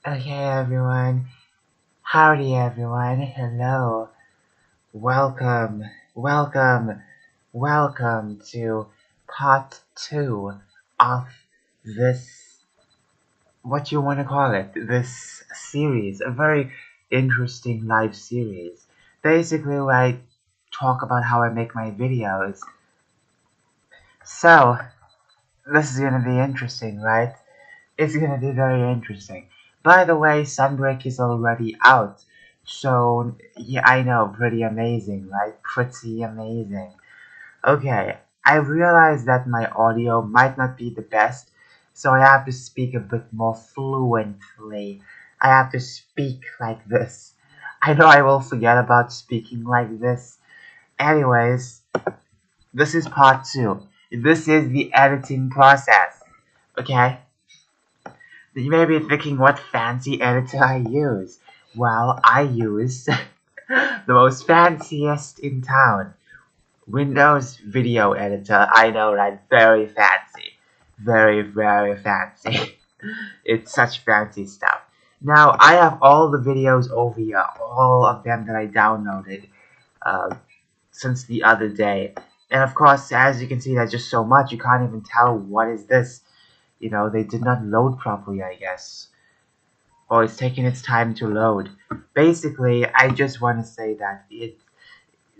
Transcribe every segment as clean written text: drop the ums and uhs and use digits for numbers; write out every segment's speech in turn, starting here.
Okay, everyone. Howdy, everyone. Hello. Welcome, welcome, welcome to part two of this, what you want to call it, this series. A very interesting live series. Basically, where I talk about how I make my videos. So, this is gonna be interesting, right? It's gonna be very interesting. By the way, Sunbreak is already out. So, yeah, I know, pretty amazing, right? Pretty amazing. Okay, I realize that my audio might not be the best, so I have to speak a bit more fluently. I have to speak like this. I know I will forget about speaking like this. Anyways, this is part two. This is the editing process. Okay? You may be thinking what fancy editor I use. Well, I use the most fanciest in town. Windows Video Editor. I know, right? Very fancy. Very, very fancy. It's such fancy stuff. Now, I have all the videos over here. All of them that I downloaded since the other day. And of course, as you can see, there's just so much. You can't even tell what is this. You know, they did not load properly, I guess. Or it's taking its time to load. Basically, I just want to say that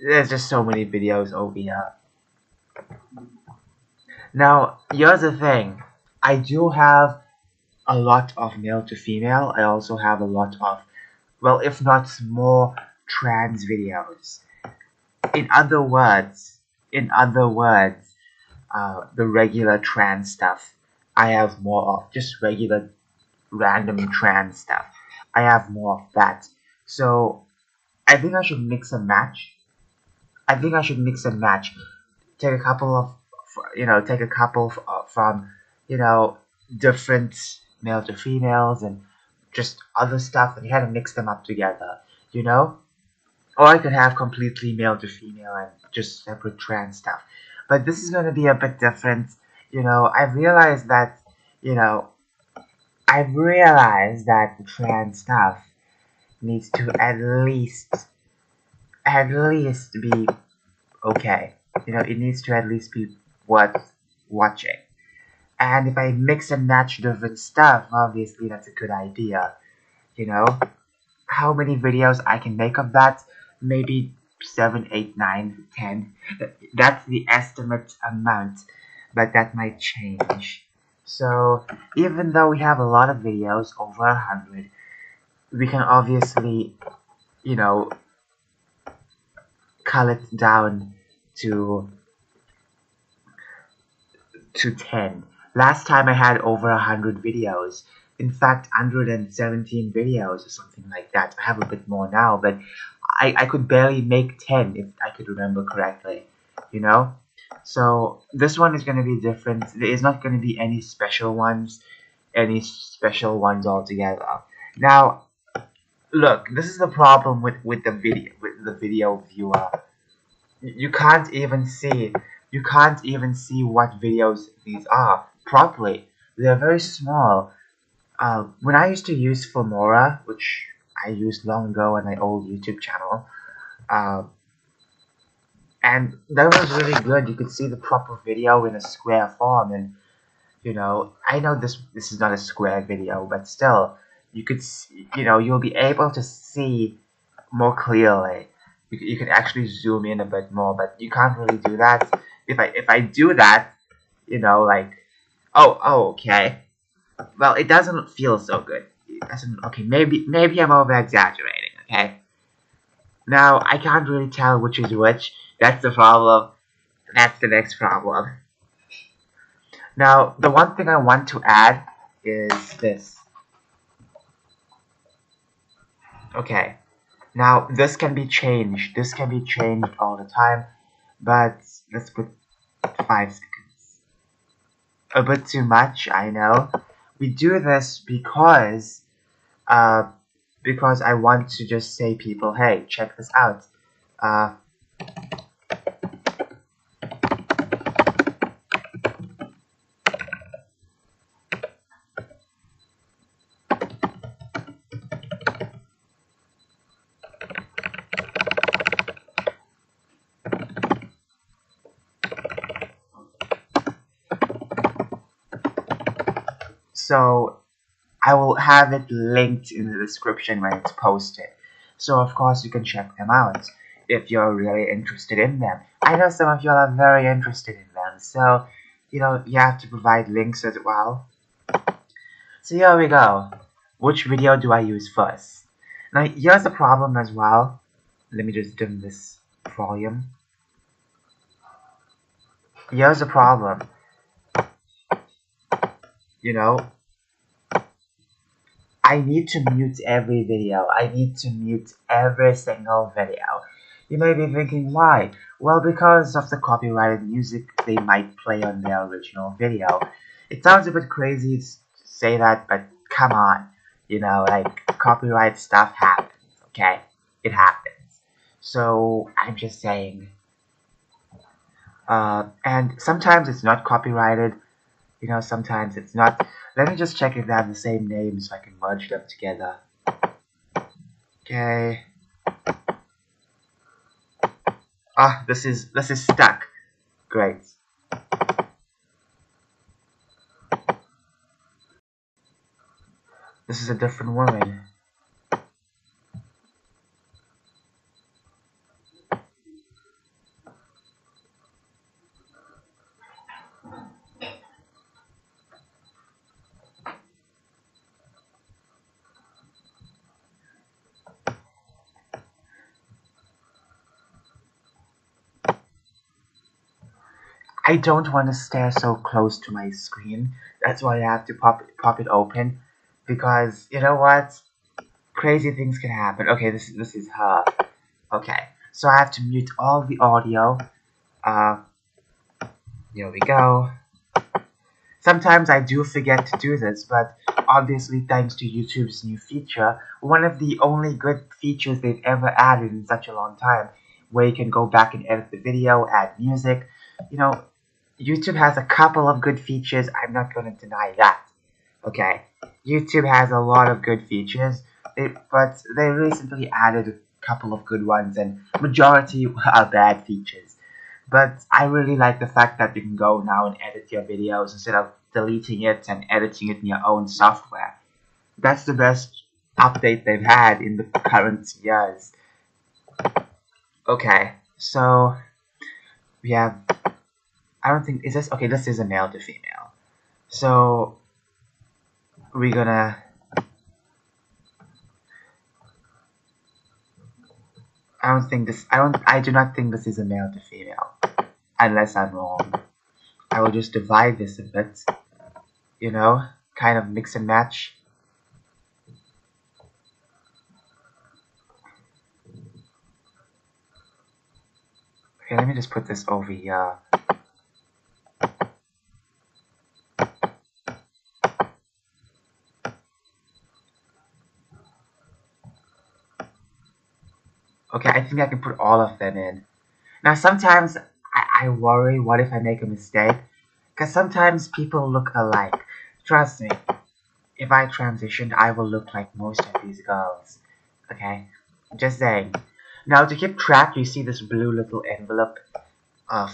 there's just so many videos over here. Now, here's the thing. I do have a lot of male to female. I also have a lot of, well, if not more, trans videos. In other words, the regular trans stuff, I have more of. Just regular random trans stuff, I have more of that. So I think I should mix and match. I think I should mix and match. Take a couple of, take a couple from, you know, different male to females and just other stuff and kind of mix them up together, you know? Or I could have completely male to female and just separate trans stuff. But this is going to be a bit different. I've realized that, you know, the trans stuff needs to at least be okay. It needs to at least be worth watching. And if I mix and match different stuff, obviously that's a good idea. You know, how many videos I can make of that? Maybe 7, 8, 9, 10. That's the estimate amount, but that might change. So even though we have a lot of videos, over 100, we can obviously, you know, cull it down to 10. Last time I had over 100 videos. In fact, 117 videos or something like that. I have a bit more now, but I could barely make 10 if I could remember correctly, you know? So this one is going to be different. There is not going to be any special ones altogether. Now, look, this is the problem with the video viewer. You can't even see what videos these are properly. They're very small. When I used to use Filmora, which I used long ago on my old YouTube channel, and that was really good. You could see the proper video in a square form, and I know this is not a square video, but still, you could see, you'll be able to see more clearly. You can actually zoom in a bit more, but you can't really do that. If I do that, like, okay. Well, it doesn't feel so good. It doesn't. Okay, maybe I'm over exaggerating. Okay. Now I can't really tell which is which. That's the problem. That's the next problem. Now the one thing I want to add is this. Okay. Now this can be changed. This can be changed all the time, but let's put 5 seconds. A bit too much, I know. We do this because I want to just say people, hey, check this out. So I will have it linked in the description when it's posted. So of course you can check them out if you're really interested in them. I know some of you are very interested in them, so you have to provide links as well. So here we go. Which video do I use first? Now here's the problem as well. Let me just dim this volume. Here's the problem. I need to mute every video. I need to mute every single video. You may be thinking why? Well, because of the copyrighted music they might play on their original video. It sounds a bit crazy to say that, but come on. Like copyright stuff happens, okay? It happens. So I'm just saying. And sometimes it's not copyrighted. Sometimes it's not. Let me just check if they have the same name so I can merge them together. Okay. Ah, this is stuck. Great. This is a different woman. I don't want to stare so close to my screen. That's why I have to pop it open, because you know what? Crazy things can happen. Okay, this is her. Okay, so I have to mute all the audio. Here we go. Sometimes I do forget to do this, but obviously thanks to YouTube's new feature, one of the only good features they've ever added in such a long time, where you can go back and edit the video, add music. YouTube has a couple of good features, I'm not going to deny that. Okay, YouTube has a lot of good features, but they recently added a couple of good ones, and majority are bad features. But I really like the fact that you can go now and edit your videos instead of deleting it and editing it in your own software. That's the best update they've had in the current years. Okay, so we have, I don't think, is this, okay, this is a male to female. So we're gonna, I do not think this is a male to female, unless I'm wrong. I will just divide this a bit, kind of mix and match. Okay, let me just put this over here. Okay, I think I can put all of them in. Now sometimes I worry, what if I make a mistake? Because sometimes people look alike. Trust me, if I transitioned, I will look like most of these girls. Okay? Just saying. Now to keep track, you see this blue little envelope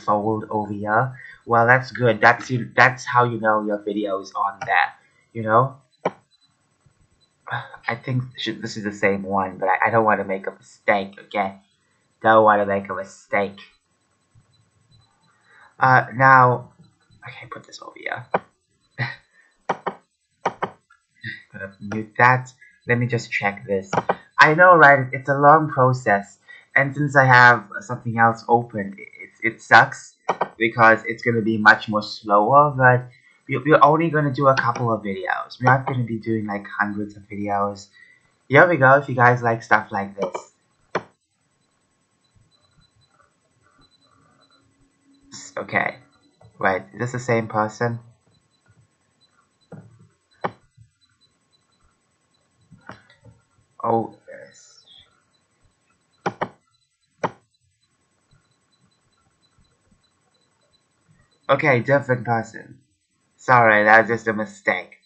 fold over here. Well, that's good. That's how you know your video is on there. I think this is the same one, but I don't want to make a mistake, okay? Don't want to make a mistake. Now, okay, put this over here. Gonna mute that. Let me just check this. I know, right? It's a long process, and since I have something else open, it sucks because it's gonna be much more slower. But we're only gonna do a couple of videos. We're not gonna be doing like hundreds of videos. Here we go. If you guys like stuff like this. Okay, right. Is this the same person? Oh, yes. Okay, different person. Sorry, that's just a mistake.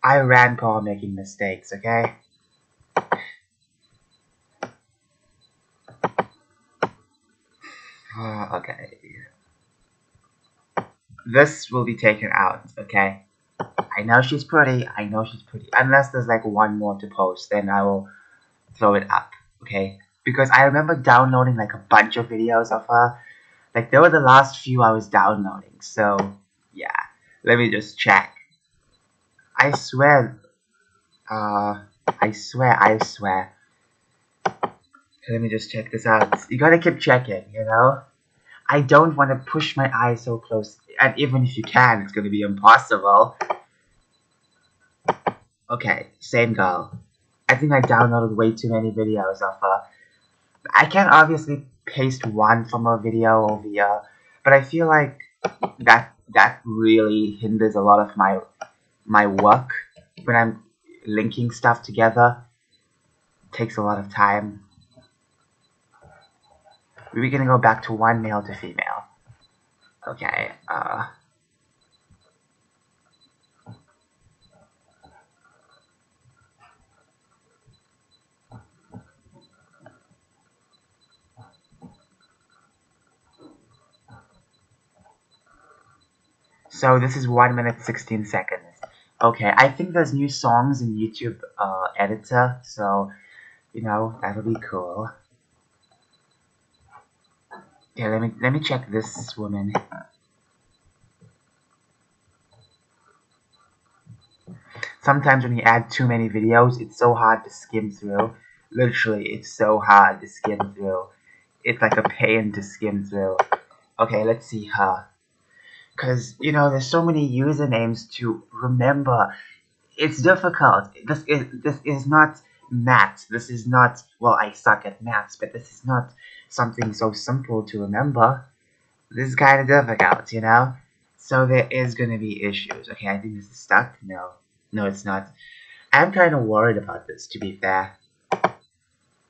I ran Paul making mistakes, okay? Okay. This will be taken out, okay? I know she's pretty. I know she's pretty. Unless there's like one more to post, then I will throw it up. Okay? Because I remember downloading like a bunch of videos of her. Like they were the last few I was downloading. So yeah. Let me just check. I swear. I swear. Let me just check this out. You gotta keep checking, you know? I don't want to push my eye so close. And even if you can, it's gonna be impossible. Okay, same girl. I think I downloaded way too many videos of her. I can obviously paste one from her video over here, but I feel like that really hinders a lot of my work when I'm linking stuff together. It takes a lot of time. We're gonna go back to one male to female. Okay, so this is 1 minute 16 seconds. Okay, I think there's new songs in YouTube editor, so you know that'll be cool. Yeah, let me check this woman. Sometimes when you add too many videos, it's so hard to skim through. Literally, it's so hard to skim through. It's like a pain to skim through. Okay, let's see her. Because, you know, there's so many usernames to remember. It's difficult. This is not maths. This is not, well, I suck at maths, but this is not something so simple to remember. This is kind of difficult, you know? So there is going to be issues. Okay, I think this is stuck. No, it's not. I'm kind of worried about this, to be fair.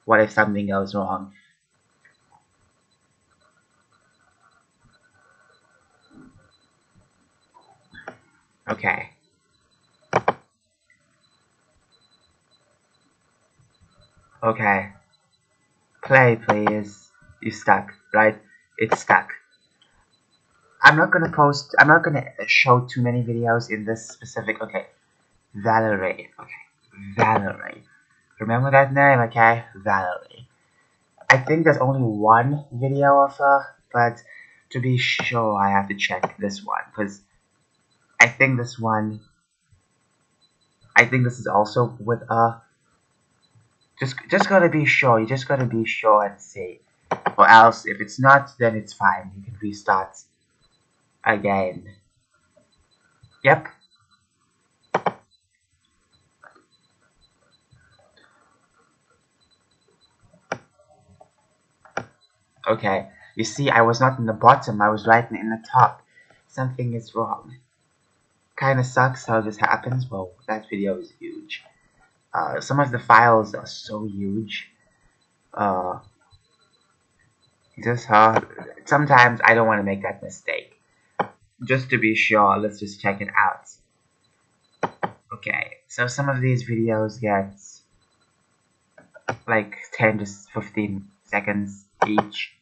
What if something goes wrong? Okay. Okay. Play, please. You stuck, right? It's stuck. I'm not gonna show too many videos in this specific, okay. Valerie, okay. Valerie. Remember that name, okay? Valerie. I think there's only one video of her, but to be sure, I have to check this one, because I think this is also with her. Just gotta be sure. You just gotta be sure and see. Or else, if it's not, then it's fine. You can restart again. Yep. Okay. You see, I was not in the bottom. I was right in the top. Something is wrong. Kinda sucks how this happens. Well, that video is huge. Some of the files are so huge. Just sometimes I don't want to make that mistake. Just to be sure, let's just check it out. Okay, so some of these videos get like 10 to 15 seconds each.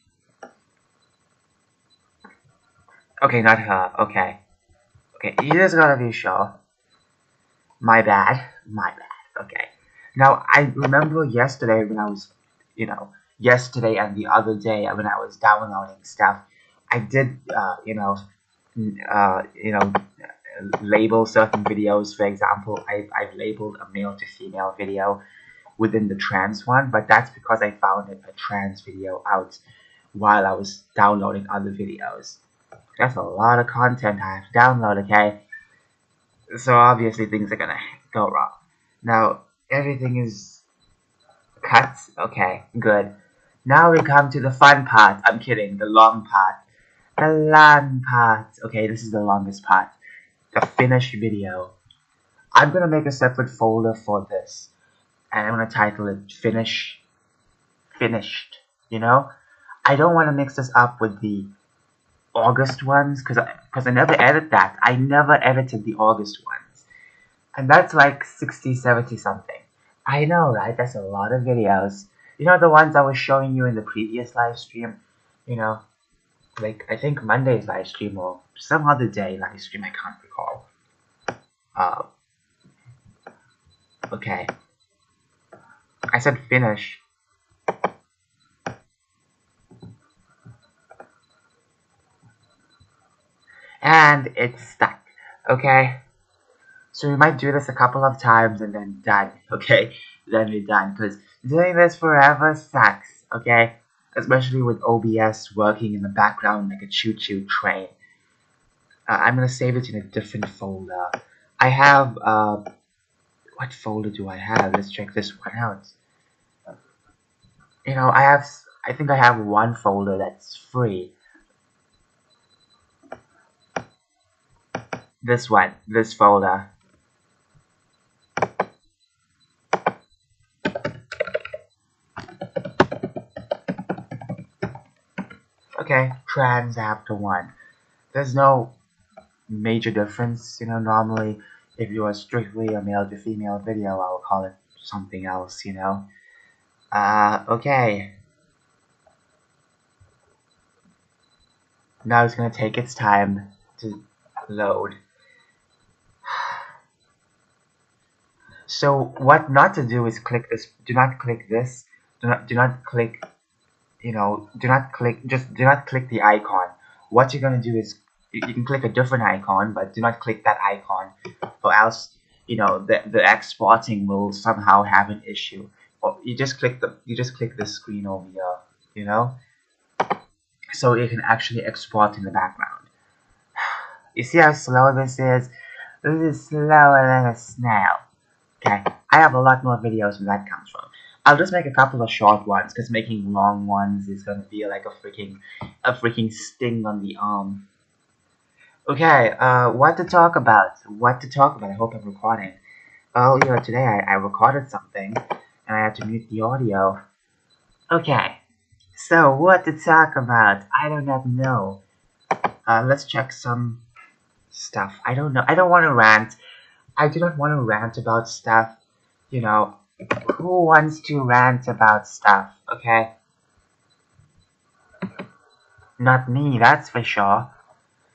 Okay, not her. Okay, you just gotta be sure. My bad. Okay. Now I remember yesterday when I was, yesterday and the other day when I was downloading stuff, I did, label certain videos. For example, I've labeled a male to female video within the trans one, but that's because I found a trans video out while I was downloading other videos. That's a lot of content I have to download, okay? So obviously things are gonna go wrong. Now, everything is cut. Okay, good. Now we come to the fun part. I'm kidding, the long part. The long part. Okay, this is the longest part. The finished video. I'm gonna make a separate folder for this. And I'm gonna title it Finished. You know? I don't want to mix this up with the August ones because I never edit that. I never edited the August ones. And that's like 60, 70 something. I know, right? That's a lot of videos. You know the ones I was showing you in the previous live stream? You know, like I think Monday's live stream or some other day live stream, I can't recall. Uh, okay. I said finish. And it's stuck. Okay. So we might do this a couple of times and then done. Okay. Then we're done. Because doing this forever sucks. Okay. Especially with OBS working in the background like a choo-choo train. I'm gonna save it in a different folder. I have what folder do I have? Let's check this one out. You know, I think I have one folder that's free. This one, this folder. Okay, trans after one. There's no major difference, you know. Normally, if you are strictly a male to female video, I'll call it something else, you know. Okay. Now it's gonna take its time to load. So what not to do is click this. Do not click this. Do not click. You know, do not click. Just do not click the icon. What you're gonna do is you can click a different icon, but do not click that icon, or else you know the exporting will somehow have an issue. Or you just click the screen over here. You know, so it can actually export in the background. You see how slow this is? This is slower than a snail. Okay, I have a lot more videos where that comes from. I'll just make a couple of short ones because making long ones is gonna be like a freaking sting on the arm. Okay, what to talk about? What to talk about? I hope I'm recording. Earlier today I recorded something and I had to mute the audio. Okay, so what to talk about? I do not know. Let's check some stuff. I don't know. I don't want to rant. I do not want to rant about stuff. You know, who wants to rant about stuff, okay? Not me, that's for sure.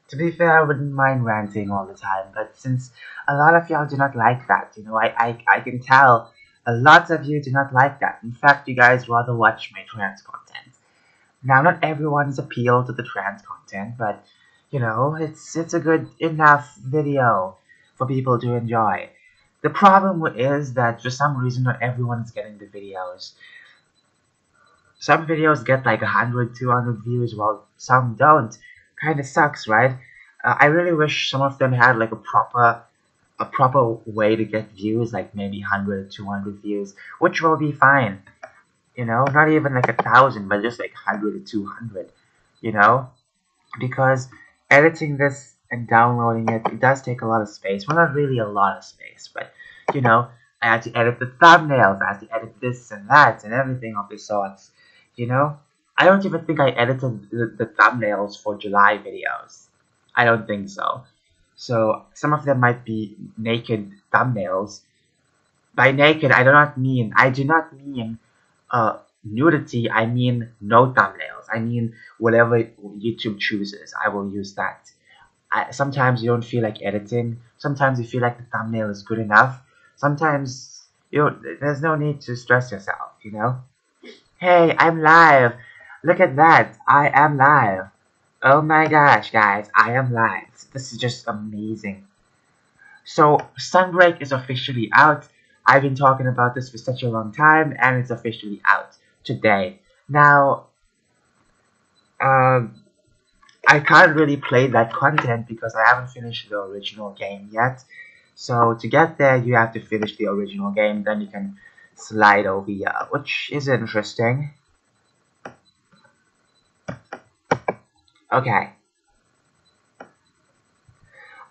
To be fair, I wouldn't mind ranting all the time, but since a lot of y'all do not like that, you know, I can tell a lot of you do not like that. In fact, you guys rather watch my trans content. Now, not everyone's appeal to the trans content, but, you know, it's a good enough video for people to enjoy. The problem is that for some reason not everyone is getting the videos. Some videos get like 100, 200 views, while some don't. Kinda sucks, right? I really wish some of them had like a proper way to get views, like maybe 100, 200 views, which will be fine. You know, not even like 1,000, but just like 100 or 200. You know, because editing this and downloading it, it does take a lot of space. Well, not really a lot of space, but you know, I had to edit the thumbnails, I had to edit this and that and everything of the sorts. You know, I don't even think I edited the thumbnails for July videos. I don't think so. So some of them might be naked thumbnails. By naked, I do not mean nudity. I mean no thumbnails. I mean whatever YouTube chooses, I will use that. Sometimes you don't feel like editing. Sometimes you feel like the thumbnail is good enough. Sometimes there's no need to stress yourself. You know. Hey, I'm live. Look at that. I am live. Oh my gosh, guys, I am live. This is just amazing. So, Sunbreak is officially out. I've been talking about this for such a long time, and it's officially out today. Now, I can't really play that content because I haven't finished the original game yet. So, to get there, you have to finish the original game, then you can slide over here, which is interesting. Okay.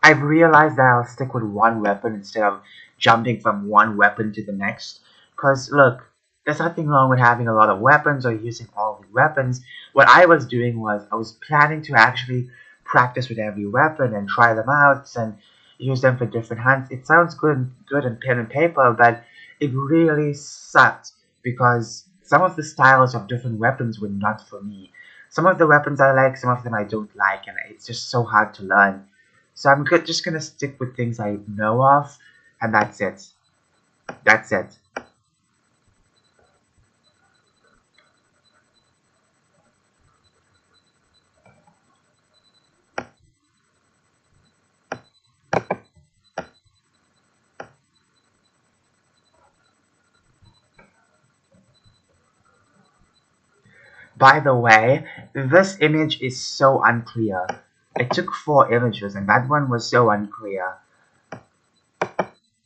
I've realized that I'll stick with one weapon instead of jumping from one weapon to the next. Cause look, there's nothing wrong with having a lot of weapons or using all the weapons. What I was doing was I was planning to actually practice with every weapon and try them out and use them for different hunts. It sounds good in pen and paper, but it really sucked because some of the styles of different weapons were not for me. Some of the weapons I like, some of them I don't like, and it's just so hard to learn. So just gonna stick with things I know of, and that's it. That's it. By the way, this image is so unclear. I took 4 images and that one was so unclear.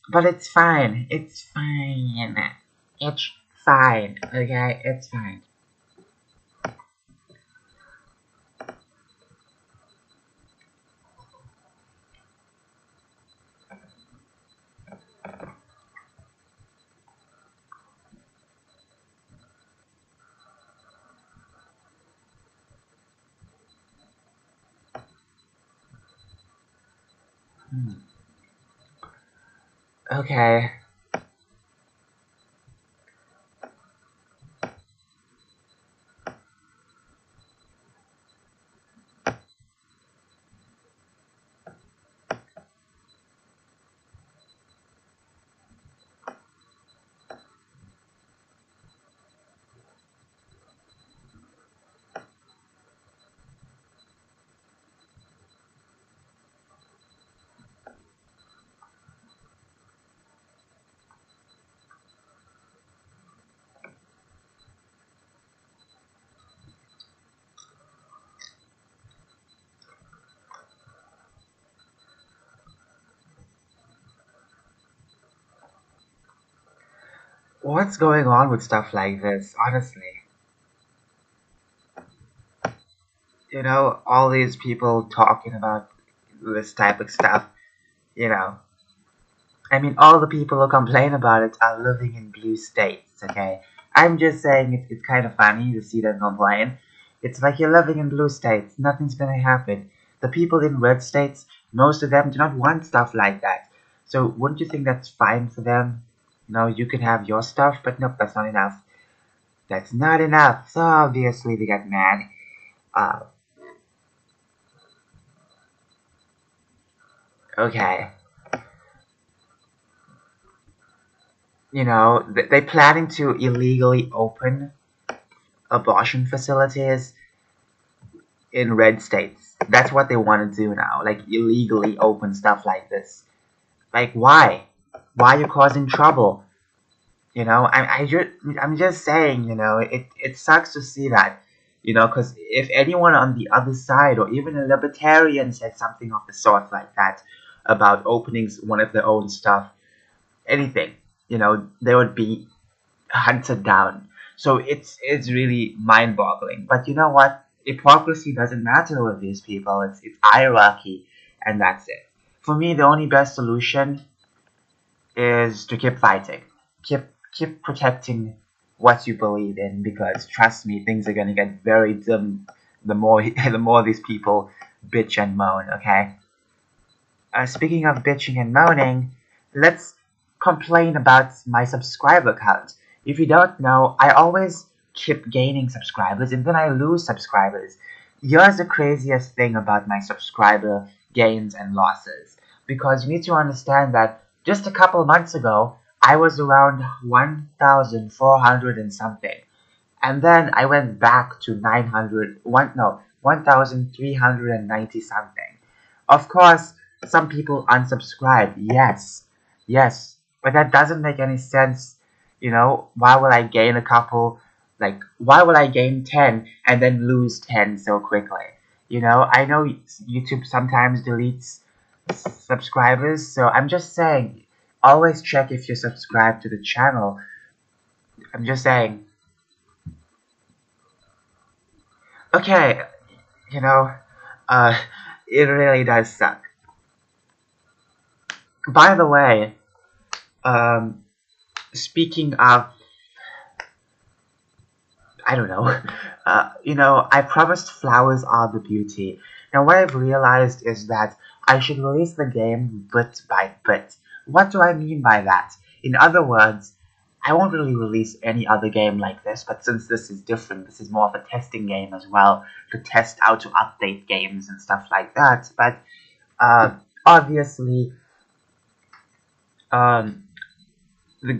But it's fine. It's fine. It's fine. Okay, it's fine. Hmm. Okay. What's going on with stuff like this, honestly? All these people talking about this type of stuff, you know. I mean, all the people who complain about it are living in blue states, okay? I'm just saying it's kind of funny to see them complain. It's like you're living in blue states, nothing's gonna happen. The people in red states, most of them do not want stuff like that. So wouldn't you think that's fine for them? You can have your stuff, but nope, that's not enough. That's not enough. So obviously they got mad. Uh, okay. They planning to illegally open abortion facilities in red states. That's what they want to do now, like illegally open stuff like this. Like, why? Why are you causing trouble? I'm just saying, it sucks to see that, because if anyone on the other side or even a libertarian said something of the sort like that about opening one of their own stuff, anything, they would be hunted down. So it's really mind-boggling. But you know what? Hypocrisy doesn't matter with these people. It's hierarchy, and that's it. For me, the only best solution is to keep fighting, keep keep protecting what you believe in. Because trust me, things are gonna get very dim the more the more these people bitch and moan. Okay. Speaking of bitching and moaning, let's complain about my subscriber count. If you don't know, I always keep gaining subscribers and then I lose subscribers. Here's the craziest thing about my subscriber gains and losses. Because you need to understand that just a couple months ago, I was around 1,400 and something. And then I went back to 1,390 something. Of course, some people unsubscribe. Yes, yes, but that doesn't make any sense. Why will I gain a couple? Like, why will I gain 10 and then lose 10 so quickly? I know YouTube sometimes deletes subscribers, so I'm just saying, always check if you're subscribed to the channel. I'm just saying. Okay, you know, uh, it really does suck. By the way, um, speaking of, I don't know, I promised flowers are the beauty. Now, what I've realized is that I should release the game bit by bit. What do I mean by that? In other words, I won't really release any other game like this, but since this is different, this is more of a testing game as well, to test how to update games and stuff like that. But Obviously, um,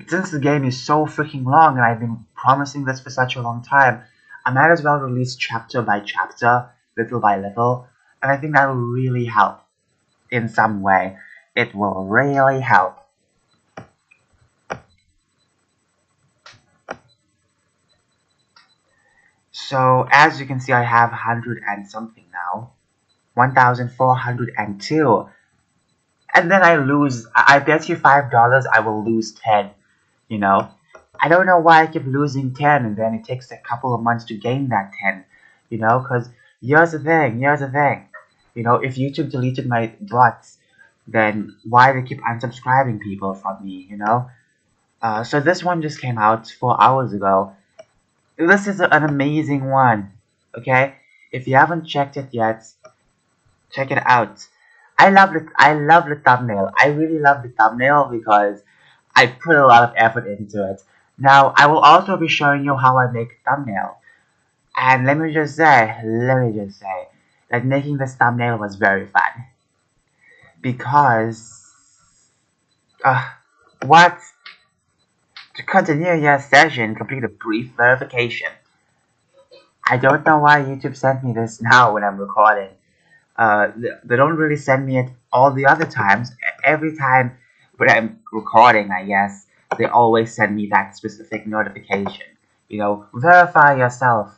since the game is so freaking long and I've been promising this for such a long time, I might as well release chapter by chapter, little by little, and I think that will really help in some way. It will really help. So as you can see, I have 100 and something now, 1,402, and then I lose. I bet you $5 I will lose 10. You know, I don't know why I keep losing 10, and then it takes a couple of months to gain that 10. You know, because here's the thing. Here's the thing. You know, if YouTube deleted my bots, then why they keep unsubscribing people from me? You know. So this one just came out 4 hours ago. This is an amazing one. Okay, if you haven't checked it yet, check it out. I love it. I love the thumbnail. I really love the thumbnail because I put a lot of effort into it. Now, I will also be showing you how I make a thumbnail. And let me just say, that making this thumbnail was very fun. Because, what? To continue your session, complete a brief verification. I don't know why YouTube sent me this now when I'm recording. They don't really send me it all the other times. Every time when I'm recording, I guess, they always send me that specific notification. You know, verify yourself.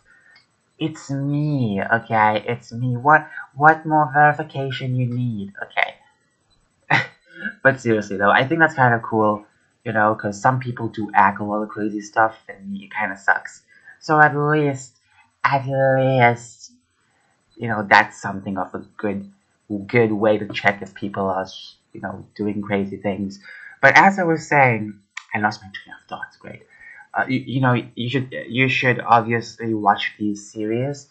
It's me, okay? It's me. What more verification you need, okay? But seriously though, I think that's kind of cool, you know, because some people do act a lot of crazy stuff and it kind of sucks. So at least, you know, that's something of a good way to check if people are, you know, doing crazy things. But as I was saying, I lost my train of thoughts. Great. You know, you should obviously watch these series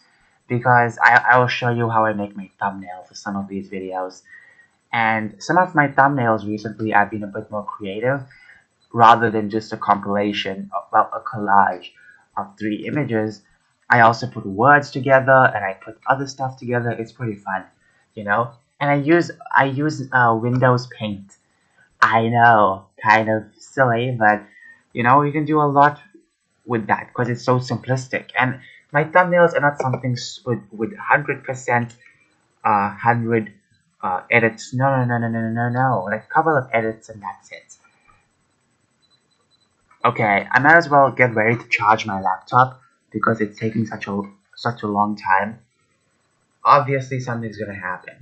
because I will show you how I make my thumbnail for some of these videos. And some of my thumbnails recently I've been a bit more creative rather than just a compilation, well, a collage of 3 images. I also put words together and I put other stuff together. It's pretty fun, you know. And I use Windows Paint. I know, kind of silly, but you know you can do a lot with that because it's so simplistic. And my thumbnails are not something with 100% 100 edits. No. Like a couple of edits and that's it. Okay, I might as well get ready to charge my laptop because it's taking such a long time. Obviously something's gonna happen.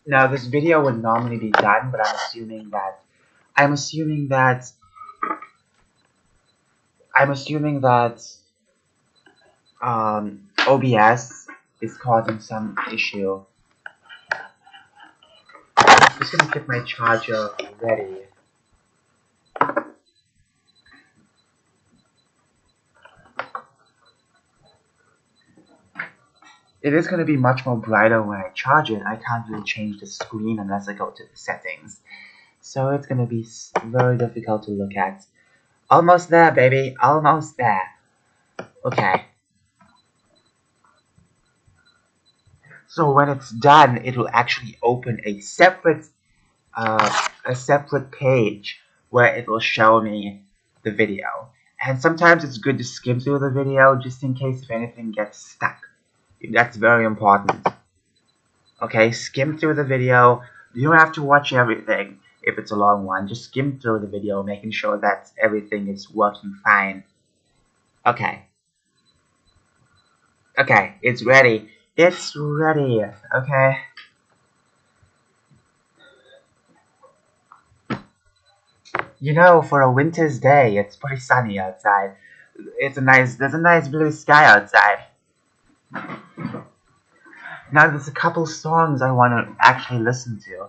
Now this video would normally be done, but I'm assuming that OBS is causing some issue. I'm just gonna get my charger ready. It is going to be much more brighter when I charge it. I can't really change the screen unless I go to the settings. So it's going to be very difficult to look at. Almost there, baby. Almost there. Okay. So when it's done, it will actually open a separate page where it will show me the video. And sometimes it's good to skim through the video just in case if anything gets stuck. That's very important. Okay, skim through the video. You don't have to watch everything if it's a long one. Just skim through the video, making sure that everything is working fine. Okay. Okay, it's ready. It's ready. Okay. You know, for a winter's day, it's pretty sunny outside. There's a nice blue sky outside. Now there's a couple songs I want to actually listen to.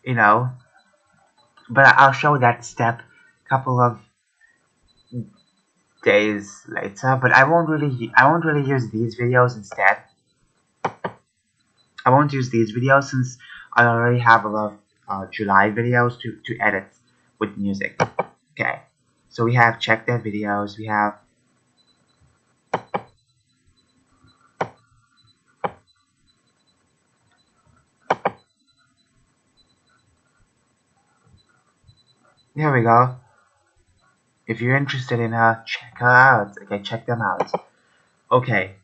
You know, but I'll show that step a couple of days later. But I won't really use these videos instead. I won't use these videos since I already have a lot of July videos to edit with music. Okay, so we have check their videos. We have Here we go. If you're interested in her, check her out. Okay, check them out. Okay.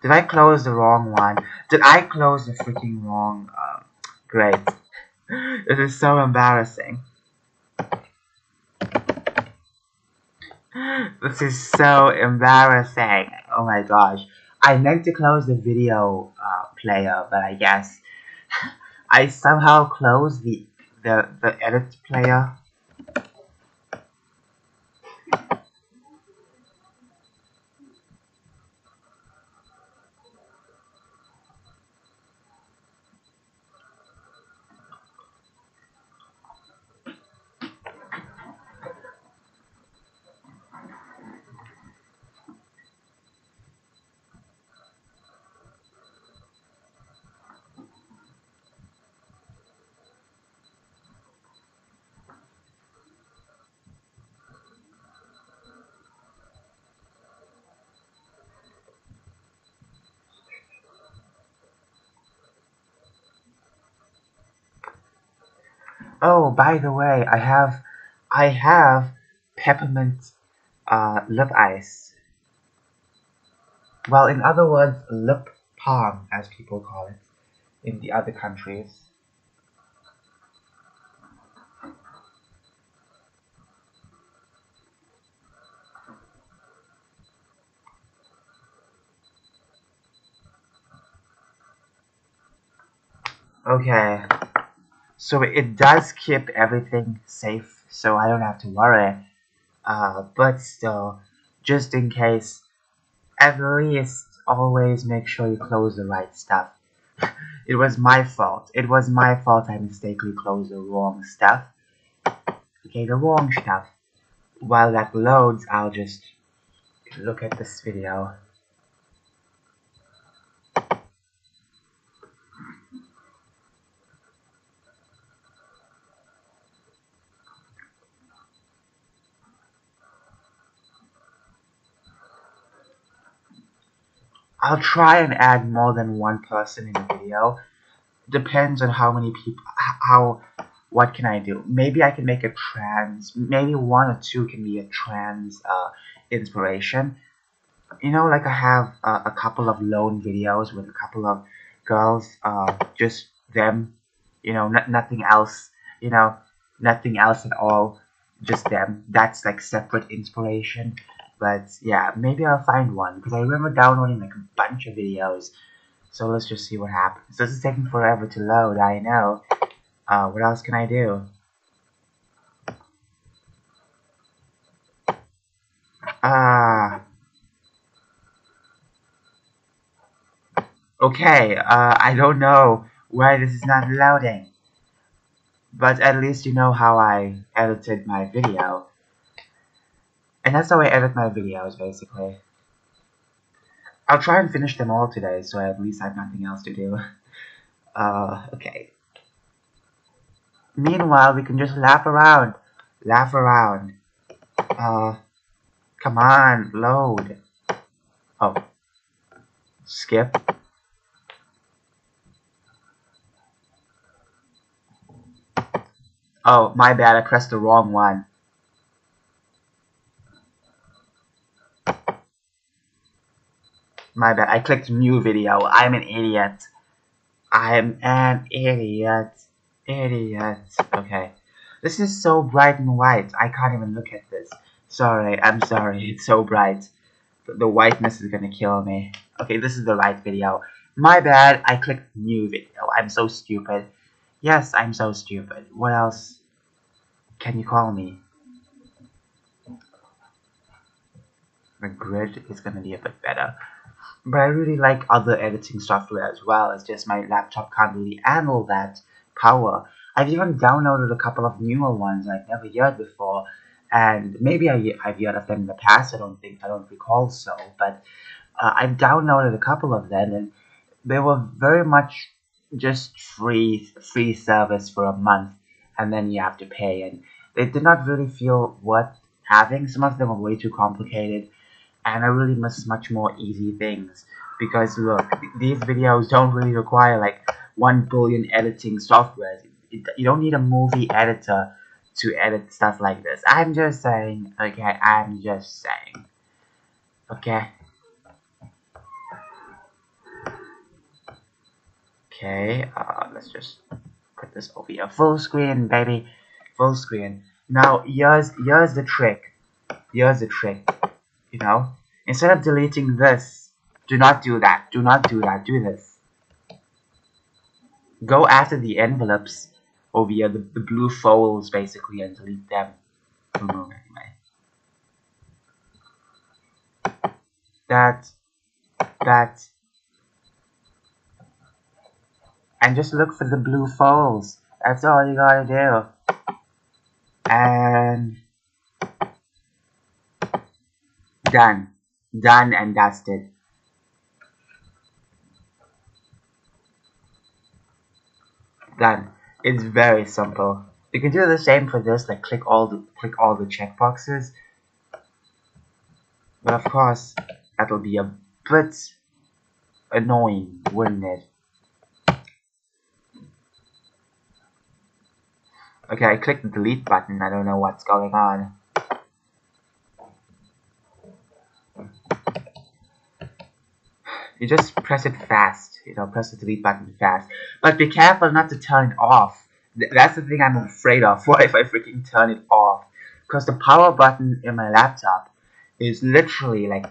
Did I close the wrong one? Did I close the freaking wrong? Great. This is so embarrassing. This is so embarrassing. Oh my gosh. I meant to close the video player, but I guess I somehow closed the edit player. Oh, by the way, I have peppermint lip ice. Well, in other words, lip balm, as people call it in the other countries. Okay, so it does keep everything safe, so I don't have to worry. But still, just in case, at least always make sure you close the right stuff. It was my fault. It was my fault I mistakenly closed the wrong stuff. Okay, the wrong stuff. While that loads, I'll just look at this video. I'll try and add more than one person in the video. Depends on how many people, what can I do? Maybe I can make a trans, maybe one or two can be a trans inspiration. You know, like I have a couple of lone videos with a couple of girls, just them, you know, nothing else, you know, nothing else at all, just them. That's like separate inspiration. But yeah, maybe I'll find one because I remember downloading like a bunch of videos. So let's just see what happens. This is taking forever to load, I know. What else can I do? Ah, okay, I don't know why this is not loading. But at least you know how I edited my video. And that's how I edit my videos, basically. I'll try and finish them all today, so at least I have nothing else to do. Okay. Meanwhile, we can just laugh around. Laugh around. Come on, load. Oh. Skip. Oh, my bad, I pressed the wrong one. My bad, I clicked new video. I'm an idiot. I'm an idiot. Idiot. Okay. This is so bright and white. I can't even look at this. Sorry, I'm sorry. It's so bright. The whiteness is gonna kill me. Okay, this is the right video. My bad, I clicked new video. I'm so stupid. Yes, I'm so stupid. What else can you call me? The grid is gonna be a bit better. But I really like other editing software as well. It's just my laptop can't really handle that power. I've even downloaded a couple of newer ones I've never heard before, and maybe I've heard of them in the past. I don't recall so, but I've downloaded a couple of them, and they were very much just free service for a month, and then you have to pay, and they did not really feel worth having. Some of them are way too complicated, and I really miss much more easy things because look, these videos don't really require like 1 billion editing software. You don't need a movie editor to edit stuff like this. I'm just saying, okay, I'm just saying. Okay. Okay, let's just put this over here. Full screen, baby. Full screen. Now, here's the trick. Here's the trick. You know, instead of deleting this, do not do that. Do not do that. Do this. Go after the envelopes over here, the blue folds basically, and delete them. Remove anyway. That. And just look for the blue folds. That's all you gotta do. And done. Done and dusted. Done. It's very simple. You can do the same for this, like click all the checkboxes. But of course, that'll be a bit annoying, wouldn't it? Okay, I clicked the delete button. I don't know what's going on. You just press it fast, you know, press the delete button fast. But be careful not to turn it off. That's the thing I'm afraid of. What if I freaking turn it off? Because the power button in my laptop is literally like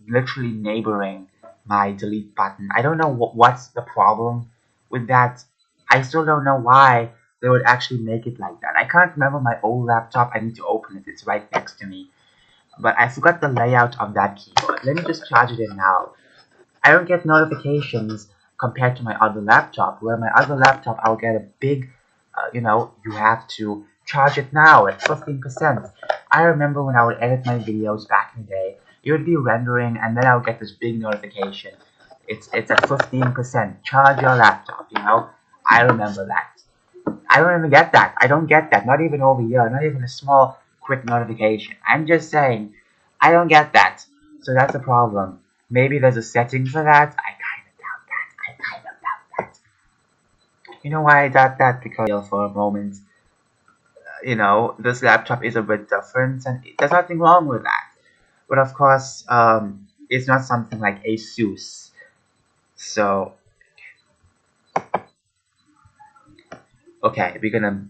literally neighboring my delete button. I don't know what's the problem with that. I still don't know why they would actually make it like that. I can't remember my old laptop. I need to open it. It's right next to me. But I forgot the layout of that keyboard. Let me just charge it in now. I don't get notifications compared to my other laptop, where my other laptop I'll get a big, you know, you have to charge it now at 15%. I remember when I would edit my videos back in the day, it would be rendering and then I would get this big notification. It's at 15%. Charge your laptop, you know. I remember that. I don't even get that. I don't get that. Not even over here. Not even a small quick notification. I'm just saying, I don't get that. So that's a problem. Maybe there's a setting for that. I kind of doubt that. You know why I doubt that? Because for a moment, you know, this laptop is a bit different and there's nothing wrong with that. But of course, it's not something like Asus. So, okay, we're gonna...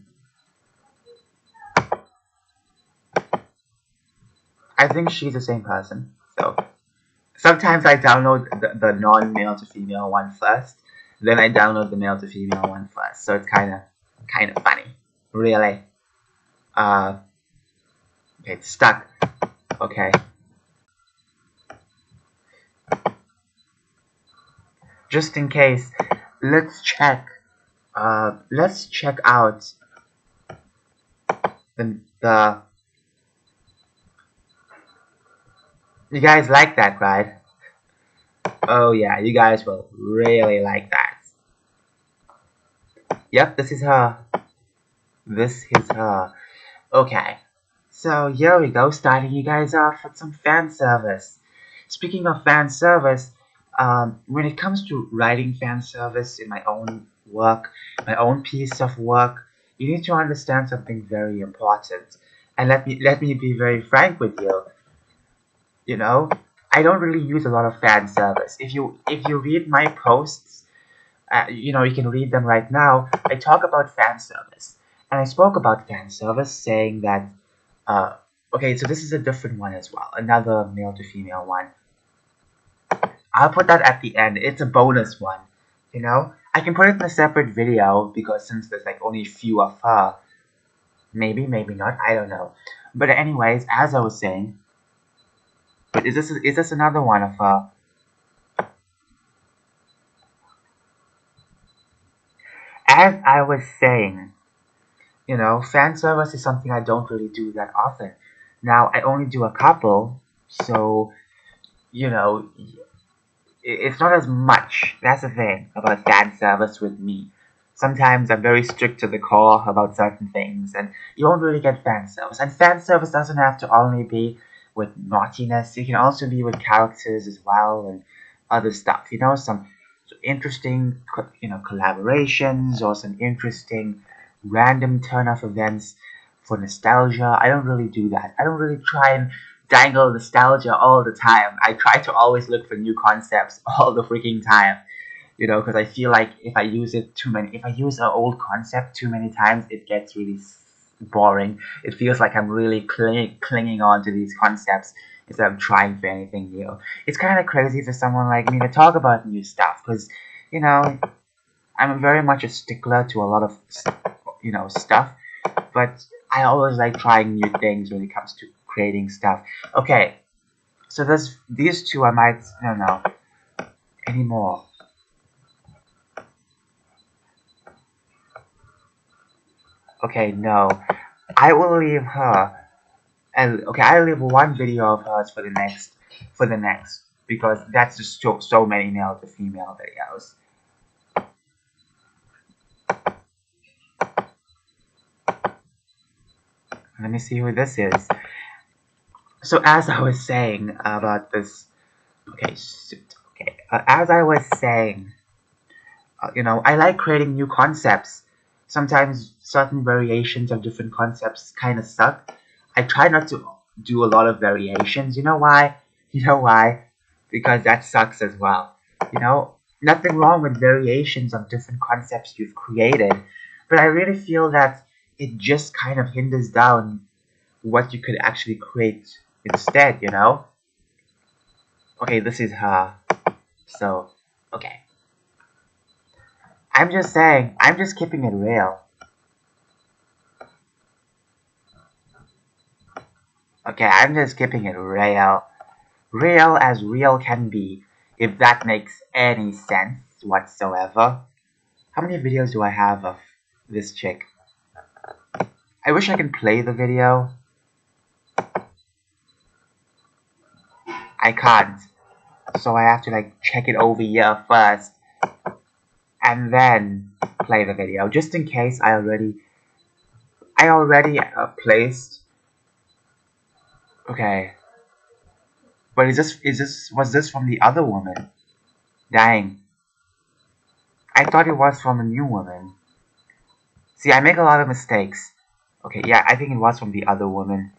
I think she's the same person. So, sometimes I download the non-male to female one first, then I download the male to female one first. So it's kind of funny, really. Okay, it's stuck. Okay. Just in case, let's check out the you guys like that, right? Oh yeah, you guys will really like that. Yep, this is her. This is her. Okay, so here we go, starting you guys off with some fan service. Speaking of fan service, when it comes to writing fan service in my own work, my own piece of work, you need to understand something very important. And let me be very frank with you. You know, I don't really use a lot of fan service. If you read my posts, you know, you can read them right now. I talk about fan service, and I spoke about fan service, saying that okay, so this is a different one as well, another male to female one. I'll put that at the end. It's a bonus one, you know. I can put it in a separate video because since there's like only a few of her, maybe not. I don't know. But anyways, as I was saying, but is this another one of her? As I was saying, you know, fan service is something I don't really do that often. Now I only do a couple, so you know, it's not as much. That's the thing about fan service with me. Sometimes I'm very strict to the core about certain things, and you won't really get fan service. And fan service doesn't have to only be with naughtiness. It can also be with characters as well and other stuff. You know, some interesting, you know, collaborations or some interesting random turn of events. for nostalgia. I don't really do that. I don't really try and dangle nostalgia all the time. I try to always look for new concepts all the freaking time. You know, because I feel like if I use an old concept too many times, it gets really boring. It feels like I'm really clinging on to these concepts instead of trying for anything new. It's kind of crazy for someone like me to talk about new stuff because, you know, I'm very much a stickler to a lot of, you know, stuff, but I always like trying new things when it comes to creating stuff. Okay, so these two I might, I don't know, anymore. Okay, no, I will leave her. And okay, I'll leave one video of hers for the next, because that's just so many male to female videos. Let me see who this is. So as I was saying about this, as I was saying, you know, I like creating new concepts. Sometimes certain variations of different concepts kind of suck. I try not to do a lot of variations. You know why? You know why? Because that sucks as well. You know, nothing wrong with variations of different concepts you've created, but I really feel that it just kind of hinders down what you could actually create instead, you know? Okay, this is her. So, okay. I'm just saying, I'm just keeping it real. Okay, I'm just keeping it real. Real as real can be, if that makes any sense whatsoever. How many videos do I have of this chick? I wish I could play the video. I can't. So I have to like check it over here first. And then play the video. Just in case I already placed. Okay. But was this from the other woman? Dang. I thought it was from a new woman. See, I make a lot of mistakes. Okay, yeah, I think it was from the other woman.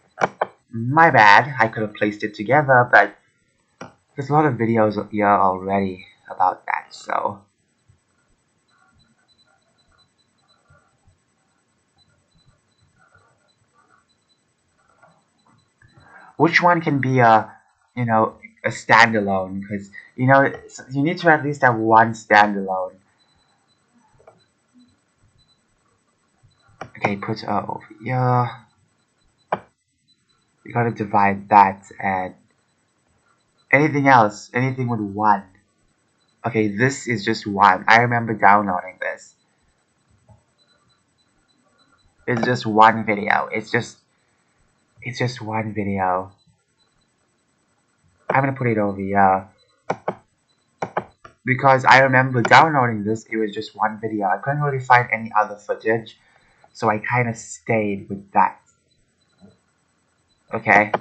My bad, I could have placed it together, but there's a lot of videos here already about that, so. Which one can be a, you know, a standalone? Because, you know, you need to at least have one standalone. Okay, put over here. You gotta divide that and anything else, anything with one. Okay, this is just one. I remember downloading this. It's just one video. It's just one video. I'm gonna put it over here. Because I remember downloading this, it was just one video. I couldn't really find any other footage, so I kind of stayed with that. Okay.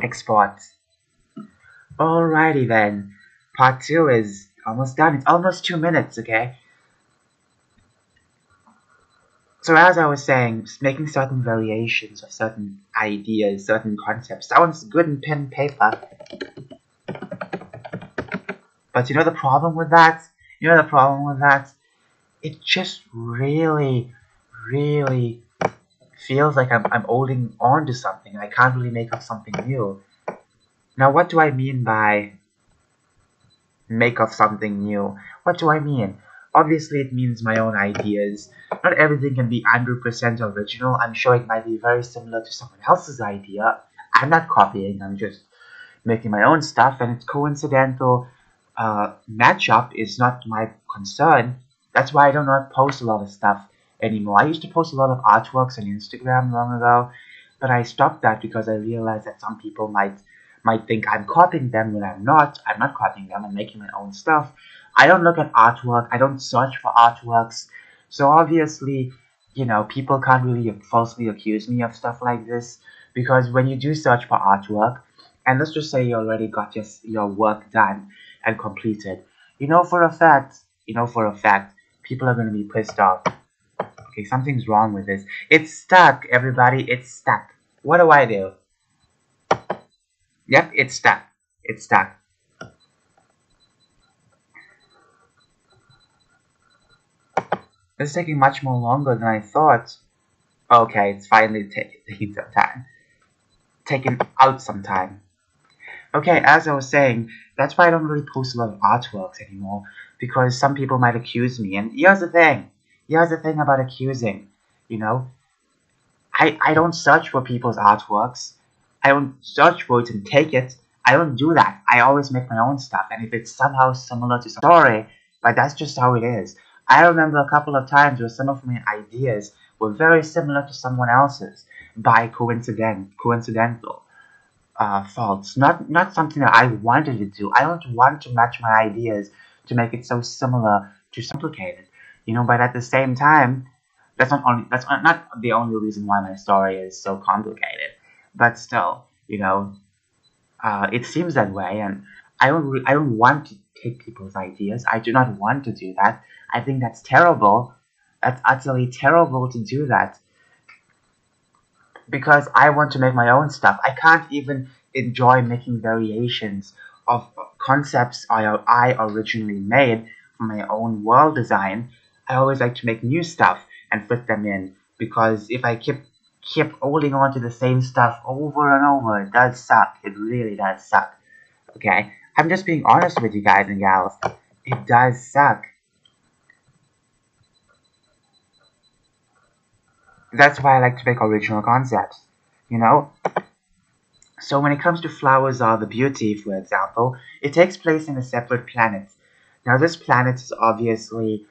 Export. Alrighty then. Part 2 is almost done. It's almost 2 minutes, okay? So as I was saying, making certain variations of certain ideas, certain concepts sounds good in pen and paper. But you know the problem with that? It just really feels like I'm holding on to something. I can't really make up something new. Now what do I mean by make up something new? What do I mean? Obviously it means my own ideas. Not everything can be 100% original. I'm sure it might be very similar to someone else's idea. I'm not copying, I'm just making my own stuff, and it's coincidental matchup is not my concern. That's why I do not post a lot of stuff anymore. I used to post a lot of artworks on Instagram long ago, but I stopped that because I realized that some people might think I'm copying them when I'm not. I'm not copying them. I'm making my own stuff. I don't look at artwork. I don't search for artworks. So obviously, you know, people can't really falsely accuse me of stuff like this, because when you do search for artwork, and let's just say you already got your work done and completed, you know for a fact, people are going to be pissed off. Okay, something's wrong with this. It's stuck, everybody. It's stuck. What do I do? Yep, it's stuck. It's stuck. It's taking much more longer than I thought. Okay, it's finally taking some time. Taking out some time. Okay, as I was saying, that's why I don't really post a lot of artworks anymore, because some people might accuse me. And here's the thing. Here's the thing about accusing. You know, I don't search for people's artworks. I don't search for it and take it. I don't do that. I always make my own stuff. And if it's somehow similar to some story, but that's just how it is. I remember a couple of times where some of my ideas were very similar to someone else's by coincidental faults. Not something that I wanted to do. I don't want to match my ideas to make it so similar to complicated. But at the same time, that's not the only reason why my story is so complicated. But still, it seems that way, and I don't want to take people's ideas. I do not want to do that. I think that's terrible. That's utterly terrible to do that, because I want to make my own stuff. I can't even enjoy making variations of concepts I originally made for my own world design. I always like to make new stuff and fit them in, because if I keep holding on to the same stuff over and over, it does suck. It really does suck. Okay? I'm just being honest with you guys and gals. It does suck. That's why I like to make original concepts. So when it comes to Flowers Are the Beauty, for example, it takes place in a separate planet. Now this planet is obviously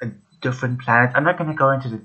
a different planet. I'm not going to go into the